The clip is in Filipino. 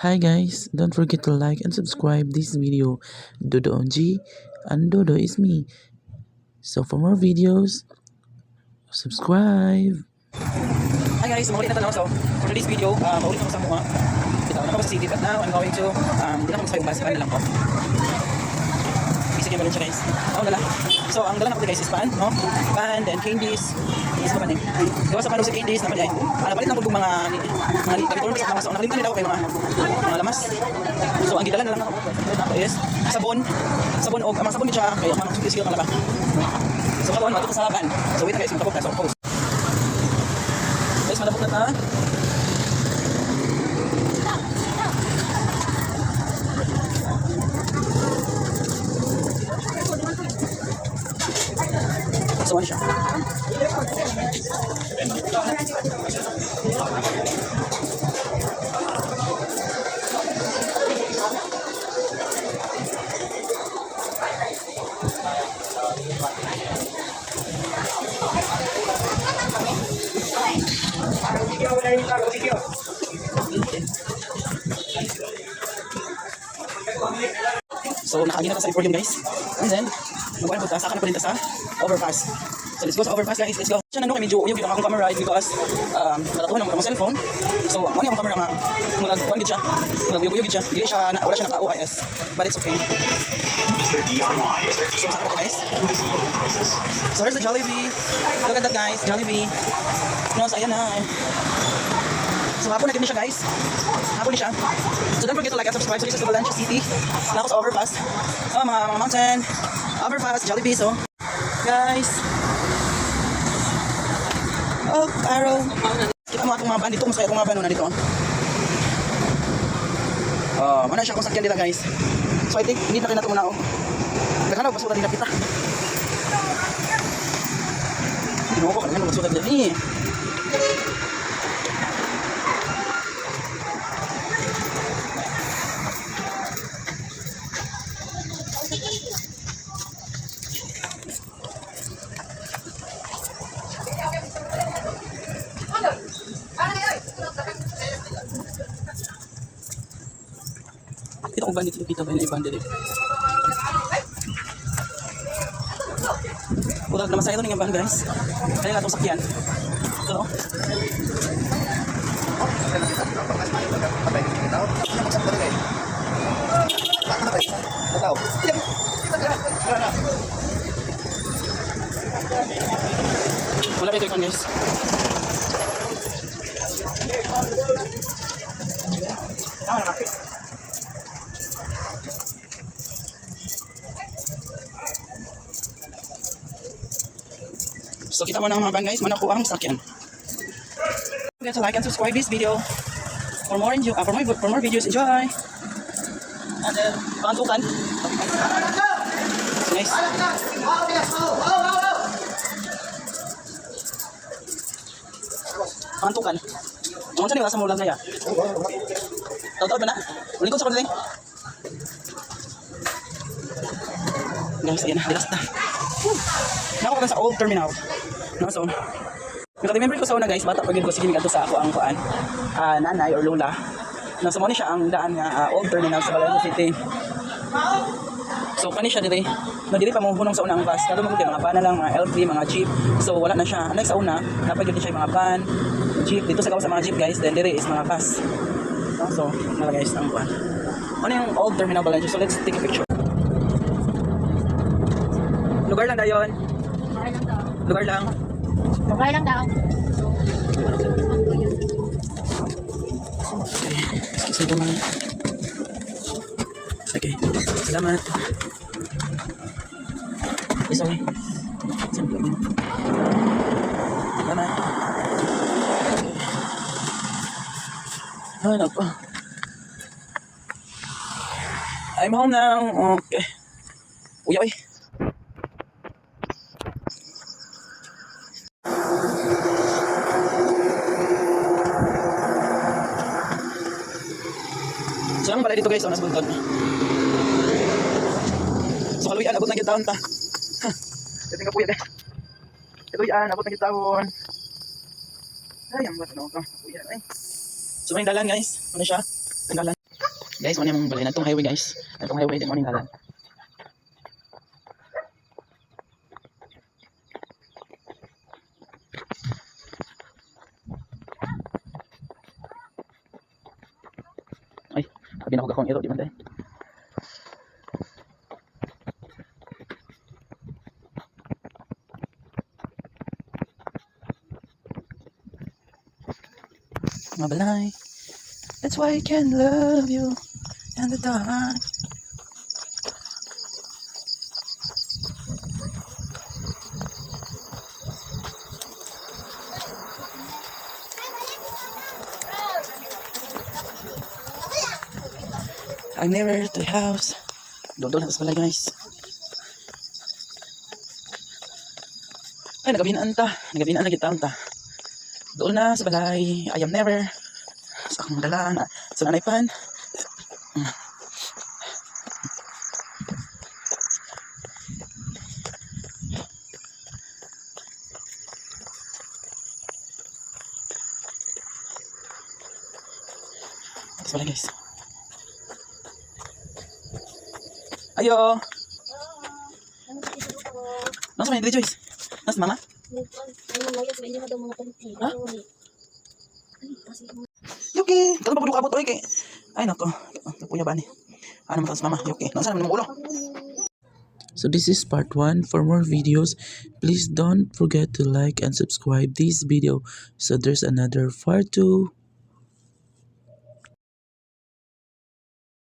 Hi guys, don't forget to like and subscribe this video. Dodo OG and Dodo is me. So for more videos, subscribe. Hi guys, maulit na tanaw. So, for today's video, maulit ako sa mga ito, nako sa city, but now I'm going to, hindi na ako magsayong bus, pan na lang ko. Basic yung balon siya guys. Ako dala. So, ang dala na ko guys is pan, no? Pan, then candies. Is pa pa gawa sa pan sa candies, naman yan. Palit lang ko yung mga little bits, mga nakalimutan nila ako kay mga lamas. So, ang gidala na lang ako is sabon o mga sabon siya, kaya mga sukis-sukis ka lang. So, kawan, matuto sa laban. So, wait guys, matapok na. So, pause. Guys, madapok na ta. So, ano siya? So, nakagina na sa emporium guys. And then, magbuhan po ta, saka na po rin ta sa overpass. So, let's go sa overpass guys, let's go. Siya nandun kay medyo uyog yung akong camera right because natatuhan ng cellphone. So, ano yung camera nga, mulagpuan gid siya, mulaguyog-uyog gid siya. Hindi siya, wala siya naka-OIS, but it's okay. So, saka na guys. So, here's the Jollibee. Look at that guys, Jollibee. No, so, ayan na. So, hapon na din siya guys. Hapon siya. So, don't forget to like and subscribe. So, this is the Valencia City. Tapos overpass. Oh, mga mountain. Overpass, Jollibee. So, guys. Oh, arrow. Kita mo atong mga van dito. Kung sa'yo itong mga van na dito. Mana siya kung sakyan dito guys. So, I think, hindi na rin na ito muna ako. Nagkanaw, pasukan din na kita. Hindi mo ko, kanina pasukan din eh. Kita ko bandit kita ba na ibandit eh. Udag naman sa ito ng van guys. Kaya nga itong sakyan. Ito no? Wala ito ikan guys. So kita mo na mga van guys, mana ko ang sakyan. Don't forget to like and subscribe this video for more videos. Enjoy. And then pantukan. So nice. Pantukan. Ano sa nila sa mulag na ya? Tahu ba na? Ulit ko sa pagdating. Guys, ayan na, last na. Nako sa old terminal. No, so, remember ko sa una guys, bata pagid ko sige ngadto sa ako ang kuan, nanay or lola. No, so mo ni siya ang daan nga old terminal sa Valencia City. So kani siya dire. No, dili pa mo hunong sa unang bus. Kado mo mga van na lang, mga LV, mga jeep. So wala na siya. Unlike sa una, napagid siya mga van, jeep. Dito sa kawas sa mga jeep guys, then dire is mga bus. No, so mga guys ang kuan. Ano yung old terminal Valencia? So let's take a picture. Lugar lang dayon. Lugar lang. Lugar lang daw. Okay, salamat. Sorry. Salamat. Ay, nako. I'm home now. Okay. Uy, uy. So, ang pala dito guys, nasa bunton. So, kaluyan, abot na yung taon ta. Ito nga po yan eh. Kaluyan, abot na yung taon. Ay, ang ba't ano ka? Kaluyan, ay. So, may dalan guys. Ano siya? May dalan. Guys, ano yung balay na itong highway guys. Itong highway din mo ning dalan. Ay, sabi na ko gakong iro, di man tayo. Mabalay. That's why I can love you in the dark. I'm nearer to the house. Doon na sa balay guys. Ay, nagabinaan ta. Nagabinaan na kita ta. Doon na sa balay. I am never. Sa akong dalaan. Sa nanay pan. Sa balay guys. Ayo. Nasa may Joyce? Nasa mama? Ha? Yuki, kalau pa budok abot oy kay. Ay nako, puya ba ni? Ano man sa mama? Yuki, nasa naman mo ulo? So this is part 1. For more videos, please don't forget to like and subscribe this video. So there's another part 2.